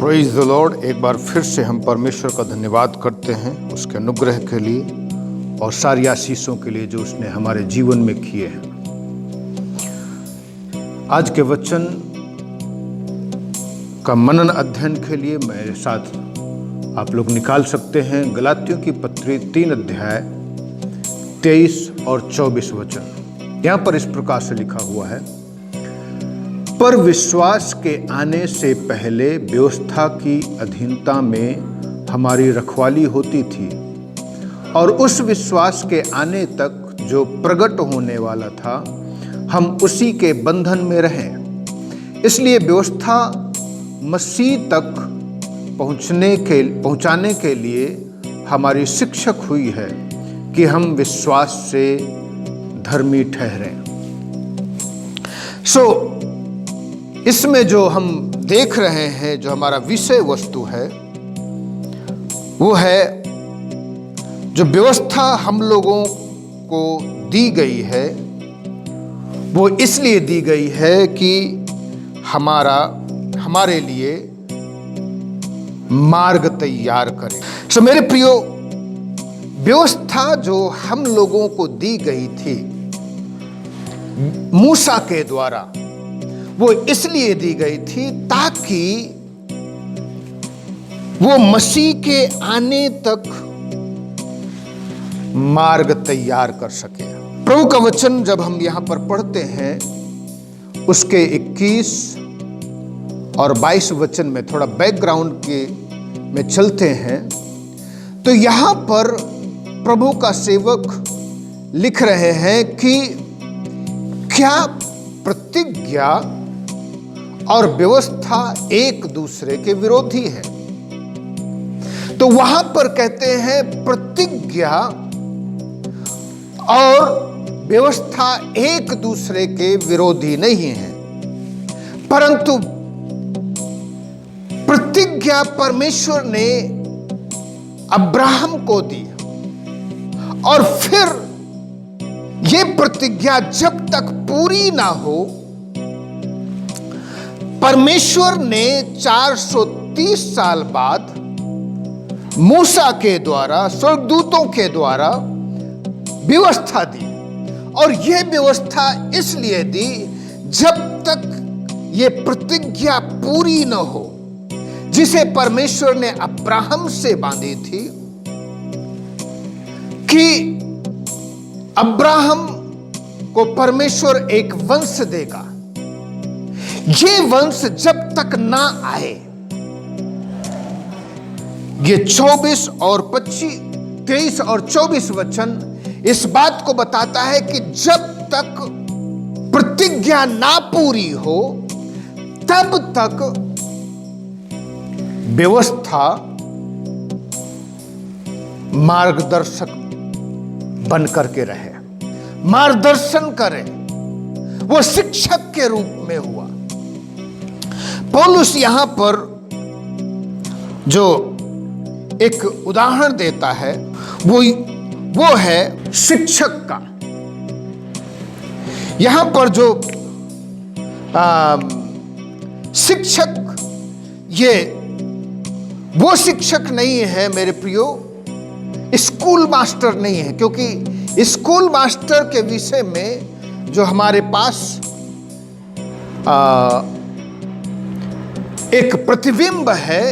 Praise the Lord. एक बार फिर से हम परमेश्वर का धन्यवाद करते हैं उसके अनुग्रह के लिए और सारी आशीषों के लिए जो उसने हमारे जीवन में किए हैं। आज के वचन का मनन अध्ययन के लिए मेरे साथ आप लोग निकाल सकते हैं गलातियों की पत्री 3 अध्याय 23 और 24 वचन। यहाँ पर इस प्रकार से लिखा हुआ है, पर विश्वास के आने से पहले व्यवस्था की अधीनता में हमारी रखवाली होती थी और उस विश्वास के आने तक जो प्रकट होने वाला था हम उसी के बंधन में रहें। इसलिए व्यवस्था मसीह तक पहुंचाने के लिए हमारी शिक्षक हुई है कि हम विश्वास से धर्मी ठहरें। इसमें जो हम देख रहे हैं, जो हमारा विषय वस्तु है, वो है जो व्यवस्था हम लोगों को दी गई है, वो इसलिए दी गई है कि हमारे लिए मार्ग तैयार करे। मेरे प्रियो, व्यवस्था जो हम लोगों को दी गई थी मूसा के द्वारा, वो इसलिए दी गई थी ताकि वो मसीह के आने तक मार्ग तैयार कर सके। प्रभु का वचन जब हम यहां पर पढ़ते हैं, उसके 21 और 22 वचन में थोड़ा बैकग्राउंड में चलते हैं, तो यहां पर प्रभु का सेवक लिख रहे हैं कि क्या प्रतिज्ञा और व्यवस्था एक दूसरे के विरोधी है। तो वहां पर कहते हैं प्रतिज्ञा और व्यवस्था एक दूसरे के विरोधी नहीं है, परंतु प्रतिज्ञा परमेश्वर ने अब्राहम को दी और फिर यह प्रतिज्ञा जब तक पूरी ना हो, परमेश्वर ने 430 साल बाद मूसा के द्वारा, स्वर्गदूतों के द्वारा व्यवस्था दी। और यह व्यवस्था इसलिए दी जब तक यह प्रतिज्ञा पूरी न हो जिसे परमेश्वर ने अब्राहम से बांधी थी कि अब्राहम को परमेश्वर एक वंश देगा। ये वंश जब तक ना आए, ये 23 और 24 वचन इस बात को बताता है कि जब तक प्रतिज्ञा ना पूरी हो तब तक व्यवस्था मार्गदर्शक बन करके रहे, मार्गदर्शन करे, वो शिक्षक के रूप में हुआ। पौलुस यहां पर जो एक उदाहरण देता है वो है शिक्षक का। यहां पर जो शिक्षक, ये वो शिक्षक नहीं है मेरे प्रियो, स्कूल मास्टर नहीं है, क्योंकि स्कूल मास्टर के विषय में जो हमारे पास एक प्रतिबिंब है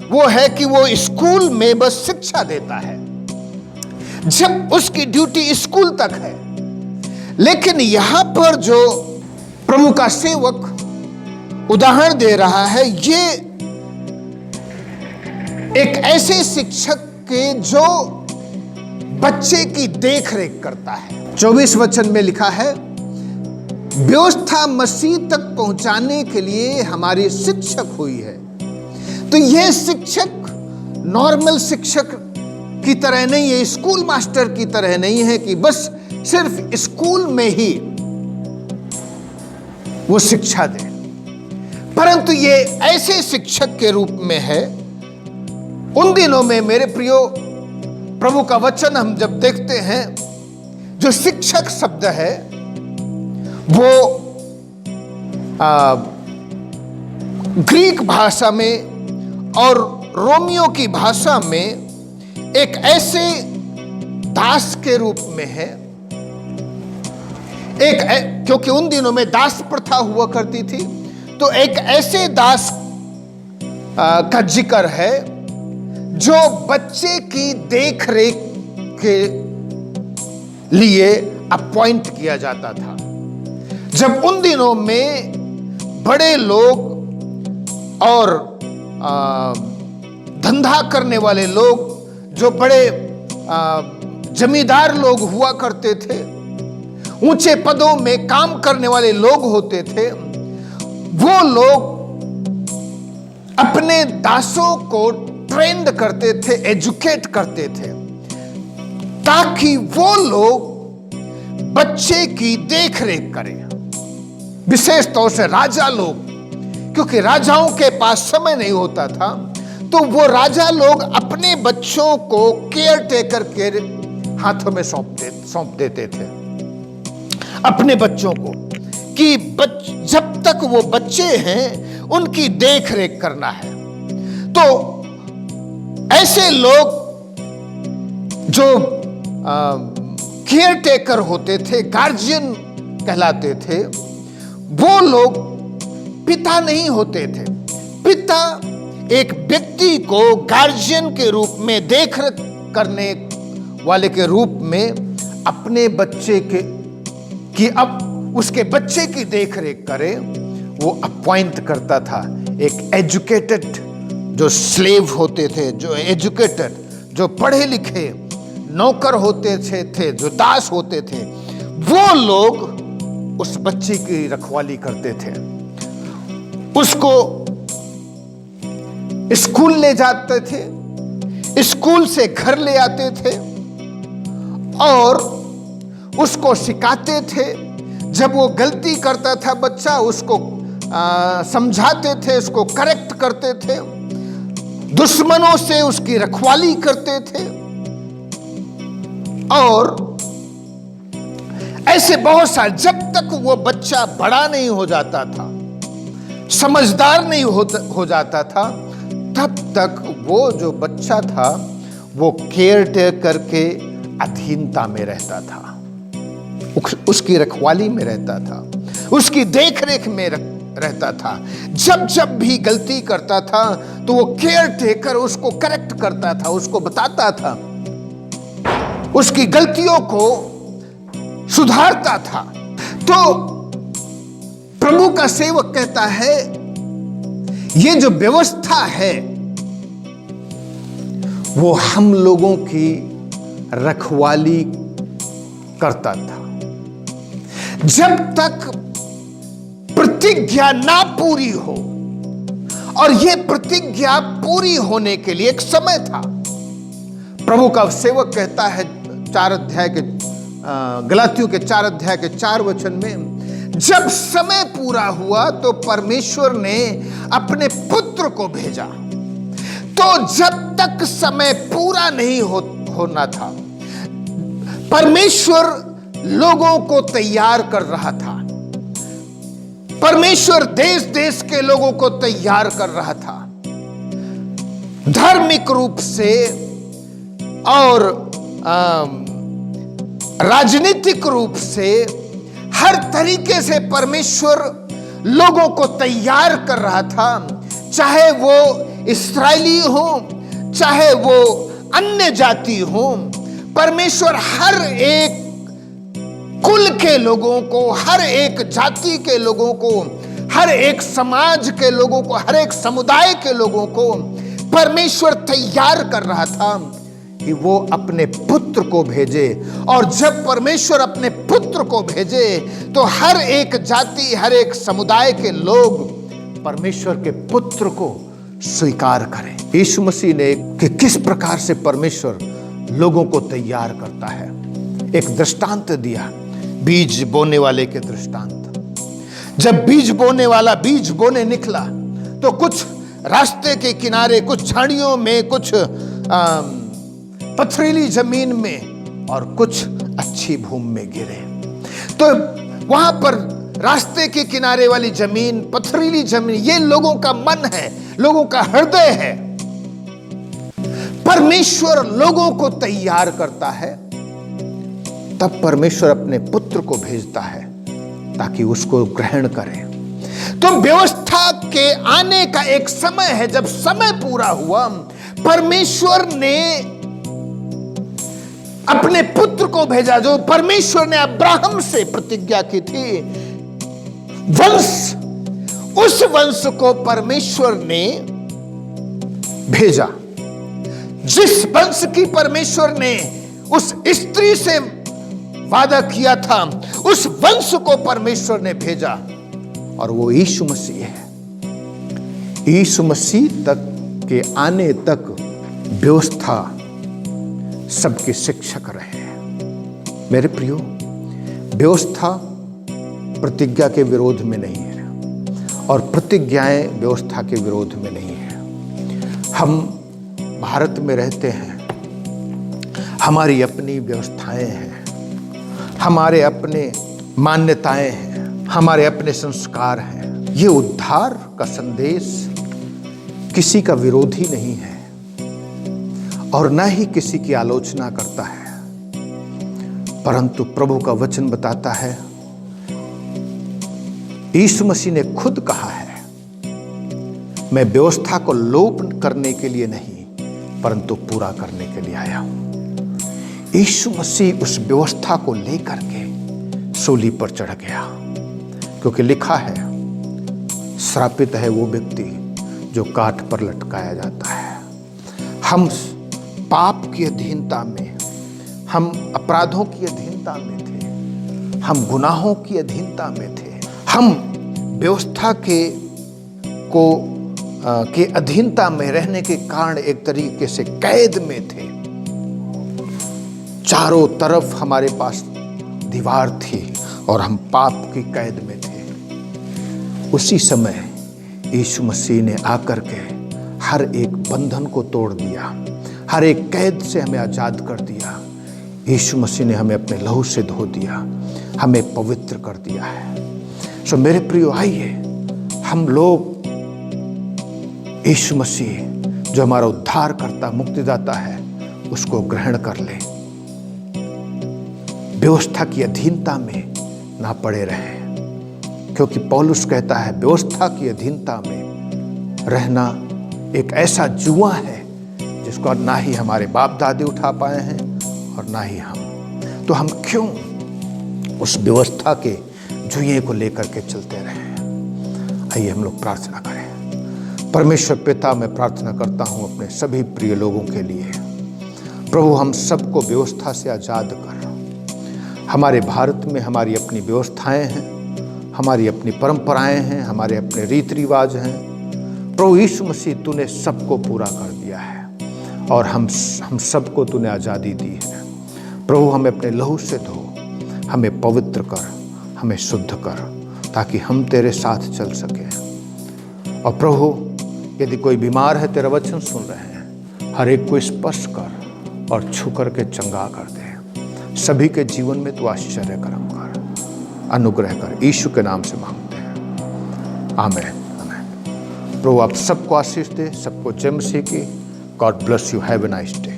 वो है कि वो स्कूल में बस शिक्षा देता है, जब उसकी ड्यूटी स्कूल तक है। लेकिन यहां पर जो प्रभु का सेवक उदाहरण दे रहा है, ये एक ऐसे शिक्षक के जो बच्चे की देखरेख करता है। 24 वचन में लिखा है, व्यवस्था मसीह तक पहुंचाने के लिए हमारी शिक्षक हुई है। तो यह शिक्षक नॉर्मल शिक्षक की तरह नहीं है, स्कूल मास्टर की तरह नहीं है कि बस सिर्फ स्कूल में ही वो शिक्षा दे, परंतु ये ऐसे शिक्षक के रूप में है। उन दिनों में मेरे प्रियो, प्रभु का वचन हम जब देखते हैं, जो शिक्षक शब्द है वो ग्रीक भाषा में और रोमियो की भाषा में एक ऐसे दास के रूप में है, क्योंकि उन दिनों में दास प्रथा हुआ करती थी, तो एक ऐसे दास का जिक्र है जो बच्चे की देखरेख के लिए अपॉइंट किया जाता था। जब उन दिनों में बड़े लोग और धंधा करने वाले लोग, जो बड़े जमींदार लोग हुआ करते थे, ऊंचे पदों में काम करने वाले लोग होते थे, वो लोग अपने दासों को ट्रेंड करते थे, एजुकेट करते थे, ताकि वो लोग बच्चे की देखरेख करें। विशेष तौर से राजा लोग, क्योंकि राजाओं के पास समय नहीं होता था, तो वो राजा लोग अपने बच्चों को केयर टेकर के हाथों में सौंप देते थे अपने बच्चों को, कि जब तक वो बच्चे हैं उनकी देख रेख करना है। तो ऐसे लोग जो केयर टेकर होते थे, गार्जियन कहलाते थे, वो लोग पिता नहीं होते थे। पिता एक व्यक्ति को गार्जियन के रूप में देखरेख करने वाले के रूप में अपने बच्चे की अब उसके बच्चे की देखरेख करे, वो अपॉइंट करता था। एक एजुकेटेड जो स्लेव होते थे, जो एजुकेटेड, जो पढ़े लिखे नौकर होते थे, जो दास होते थे, वो लोग उस बच्चे की रखवाली करते थे। उसको स्कूल ले जाते थे, स्कूल से घर ले आते थे और उसको सिखाते थे। जब वो गलती करता था बच्चा, उसको समझाते थे, उसको करेक्ट करते थे, दुश्मनों से उसकी रखवाली करते थे। और ऐसे बहुत सारे, जब तक वो बच्चा बड़ा नहीं हो जाता था, समझदार नहीं हो जाता था, तब तक वो जो बच्चा था वो केयर टेकर के अधीनता में रहता था, उसकी रखवाली में रहता था, उसकी देखरेख में रहता था। जब जब भी गलती करता था तो वो केयर टेकर उसको करेक्ट करता था, उसको बताता था, उसकी गलतियों को सुधारता था। तो प्रभु का सेवक कहता है, ये जो व्यवस्था है वो हम लोगों की रखवाली करता था। जब तक प्रतिज्ञा ना पूरी हो, और यह प्रतिज्ञा पूरी होने के लिए एक समय था। प्रभु का सेवक कहता है 4 अध्याय के गलातियों के 4 अध्याय के 4 वचन में, जब समय पूरा हुआ तो परमेश्वर ने अपने पुत्र को भेजा। तो जब तक समय पूरा नहीं होना था, परमेश्वर लोगों को तैयार कर रहा था। परमेश्वर देश देश के लोगों को तैयार कर रहा था, धार्मिक रूप से और राजनीतिक रूप से, हर तरीके से परमेश्वर लोगों को तैयार कर रहा था। चाहे वो इस्राएली हो, चाहे वो अन्य जाति हो, परमेश्वर हर एक कुल के लोगों को, हर एक जाति के लोगों को, हर एक समाज के लोगों को, हर एक समुदाय के लोगों को परमेश्वर तैयार कर रहा था कि वो अपने पुत्र को भेजे। और जब परमेश्वर अपने पुत्र को भेजे तो हर एक जाति, हर एक समुदाय के लोग परमेश्वर के पुत्र को स्वीकार करें। यीशु मसीह ने कि किस प्रकार से परमेश्वर लोगों को तैयार करता है, एक दृष्टांत दिया, बीज बोने वाले के दृष्टांत। जब बीज बोने वाला बीज बोने निकला तो कुछ रास्ते के किनारे, कुछ झाड़ियों में, कुछ पथरीली जमीन में और कुछ अच्छी भूमि में गिरे। तो वहां पर रास्ते के किनारे वाली जमीन, पथरीली जमीन, ये लोगों का मन है, लोगों का हृदय है। परमेश्वर लोगों को तैयार करता है, तब परमेश्वर अपने पुत्र को भेजता है ताकि उसको ग्रहण करें। तो व्यवस्था के आने का एक समय है, जब समय पूरा हुआ, परमेश्वर ने अपने पुत्र को भेजा, जो परमेश्वर ने अब्राहम से प्रतिज्ञा की थी। वंश, उस वंश को परमेश्वर ने भेजा। जिस वंश की परमेश्वर ने उस स्त्री से वादा किया था, उस वंश को परमेश्वर ने भेजा, और वो यीशु मसीह है। यीशु मसीह तक के आने तक व्यवस्था सबके शिक्षक रहे। मेरे प्रियो, व्यवस्था प्रतिज्ञा के विरोध में नहीं है और प्रतिज्ञाएं व्यवस्था के विरोध में नहीं है। हम भारत में रहते हैं, हमारी अपनी व्यवस्थाएं हैं, हमारे अपने मान्यताएं हैं, हमारे अपने संस्कार हैं। ये उद्धार का संदेश किसी का विरोधी नहीं है और न ही किसी की आलोचना करता है, परंतु प्रभु का वचन बताता है, यीशु मसीह ने खुद कहा है, मैं व्यवस्था को लोप करने के लिए नहीं परंतु पूरा करने के लिए आया हूं। यीशु मसीह उस व्यवस्था को लेकर के सूली पर चढ़ गया, क्योंकि लिखा है, श्रापित है वो व्यक्ति जो काठ पर लटकाया जाता है। हम पाप की अधीनता में, हम अपराधों की अधीनता में थे, हम गुनाहों की अधीनता में थे, हम व्यवस्था के अधीनता में रहने के कारण एक तरीके से कैद में थे। चारों तरफ हमारे पास दीवार थी और हम पाप की कैद में थे। उसी समय यीशु मसीह ने आकर के हर एक बंधन को तोड़ दिया, हर एक कैद से हमें आजाद कर दिया। यीशु मसीह ने हमें अपने लहू से धो दिया, हमें पवित्र कर दिया है। सो मेरे प्रियो, आइए हम लोग यीशु मसीह जो हमारा उद्धार करता, मुक्तिदाता है, उसको ग्रहण कर ले। व्यवस्था की अधीनता में ना पड़े रहे, क्योंकि पौलुस कहता है व्यवस्था की अधीनता में रहना एक ऐसा जुआ है जिसको ना ही हमारे बाप दादे उठा पाए हैं और ना ही हम। तो हम क्यों उस व्यवस्था के जुए को लेकर के चलते रहें? आइए हम लोग प्रार्थना करें। परमेश्वर पिता, मैं प्रार्थना करता हूं अपने सभी प्रिय लोगों के लिए। प्रभु, हम सबको व्यवस्था से आजाद कर। हमारे भारत में हमारी अपनी व्यवस्थाएं हैं, हमारी अपनी परंपराएं हैं, हमारे अपने रीति रिवाज हैं। प्रभु यीशु मसीह, तूने सबको पूरा कर दिया है और हम सबको तूने आज़ादी दी है। प्रभु, हमें अपने लहू से धो, हमें पवित्र कर, हमें शुद्ध कर, ताकि हम तेरे साथ चल सकें। और प्रभु, यदि कोई बीमार है, तेरा वचन सुन रहे हैं, हर एक को स्पर्श कर और छू कर के चंगा कर दे। सभी के जीवन में तू आश्चर्य कर्म कर, अनुग्रह कर। यीशु के नाम से मांगते हैं, आमीन। प्रभु आप सबको आशीष दे, सबको जय मसीह की। God bless you, have a nice day.